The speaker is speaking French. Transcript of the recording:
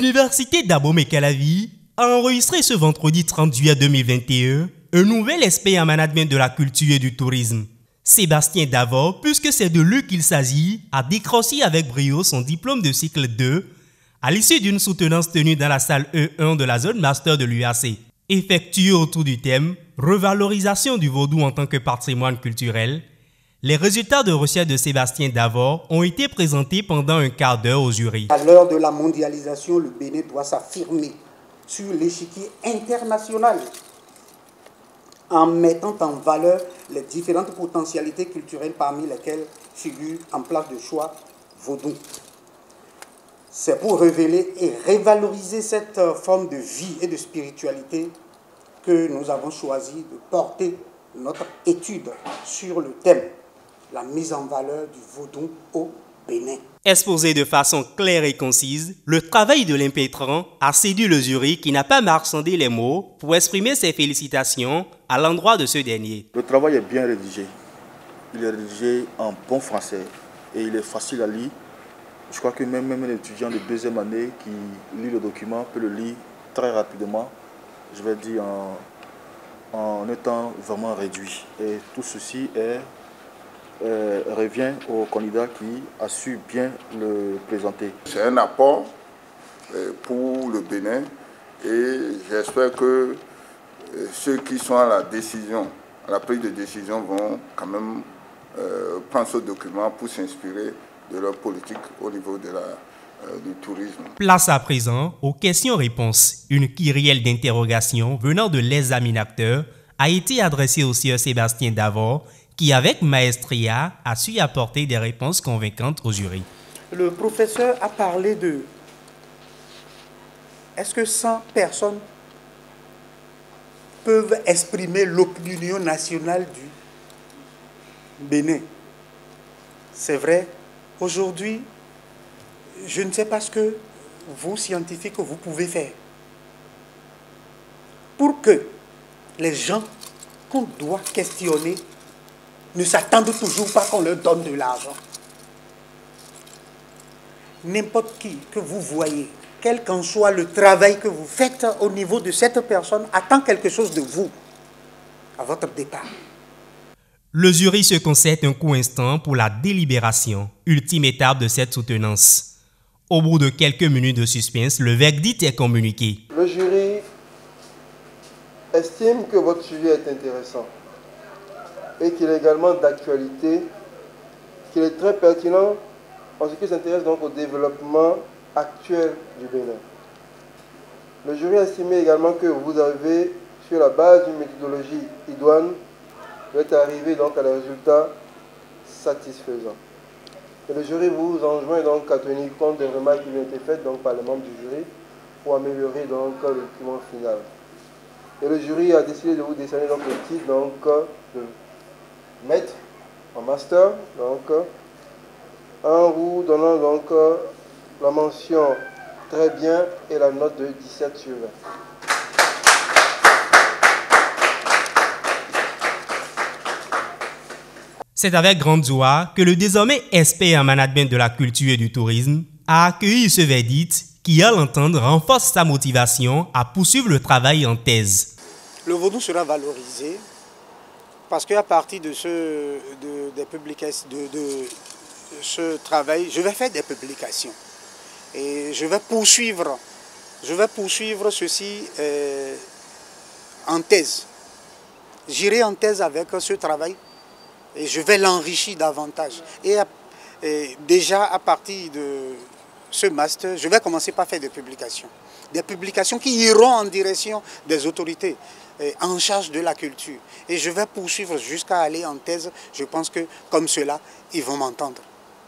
L'université d'Abomey-Calavi a enregistré ce vendredi 30 juillet 2021 un nouvel expert en management de la culture et du tourisme. Sébastien Davor, puisque c'est de lui qu'il s'agit, a décroché avec brio son diplôme de cycle 2 à l'issue d'une soutenance tenue dans la salle E1 de la zone master de l'UAC. Effectué autour du thème « Revalorisation du vaudou en tant que patrimoine culturel », les résultats de recherche de Sébastien Davor ont été présentés pendant un quart d'heure au jury. À l'heure de la mondialisation, le Bénin doit s'affirmer sur l'échiquier international en mettant en valeur les différentes potentialités culturelles parmi lesquelles figure en place de choix vaudou. C'est pour révéler et revaloriser cette forme de vie et de spiritualité que nous avons choisi de porter notre étude sur le thème « La mise en valeur du vaudou au Bénin ». Exposé de façon claire et concise, le travail de l'impétrant a séduit le jury qui n'a pas marchandé les mots pour exprimer ses félicitations à l'endroit de ce dernier. Le travail est bien rédigé. Il est rédigé en bon français et il est facile à lire. Je crois que même un étudiant de deuxième année qui lit le document peut le lire très rapidement, je vais dire en un temps vraiment réduit. Et tout ceci revient au candidat qui a su bien le présenter. C'est un apport pour le Bénin et j'espère que ceux qui sont à la décision, à la prise de décision vont quand même prendre ce document pour s'inspirer de leur politique au niveau de du tourisme. Place à présent aux questions-réponses. Une kyrielle d'interrogations venant de l'examinateur a été adressée au sieur Sébastien Davor qui, avec maestria, a su apporter des réponses convaincantes au jury. Le professeur a parlé de est-ce que 100 personnes peuvent exprimer l'opinion nationale du Bénin? C'est vrai, aujourd'hui, je ne sais pas ce que vous, scientifiques, vous pouvez faire pour que les gens qu'on doit questionner ne s'attendent toujours pas qu'on leur donne de l'argent. N'importe qui que vous voyez, quel qu'en soit le travail que vous faites au niveau de cette personne, attend quelque chose de vous à votre départ. Le jury se concerte un court instant pour la délibération, ultime étape de cette soutenance. Au bout de quelques minutes de suspense, le verdict est communiqué. Le jury estime que votre sujet est intéressant et qu'il est également d'actualité, qu'il est très pertinent en ce qui s'intéresse donc au développement actuel du Bénin. Le jury a estimé également que vous avez, sur la base d'une méthodologie idoine, vous êtes arrivé donc à des résultats satisfaisants. Et le jury vous enjoint donc à tenir compte des remarques qui ont été faites donc par les membres du jury pour améliorer donc le document final. Et le jury a décidé de vous décerner donc le titre donc de maître en master, donc en vous donnant donc la mention très bien et la note de 17 sur 20. C'est avec grande joie que le désormais expert en management de la culture et du tourisme a accueilli ce verdict qui, à l'entendre, renforce sa motivation à poursuivre le travail en thèse. Le vaudou sera valorisé parce qu'à partir de ce travail, je vais faire des publications et je vais poursuivre ceci en thèse. J'irai en thèse avec ce travail et je vais l'enrichir davantage. Et déjà à partir de ce master, je vais commencer par faire des publications qui iront en direction des autorités en charge de la culture. Et je vais poursuivre jusqu'à aller en thèse. Je pense que comme cela, ils vont m'entendre.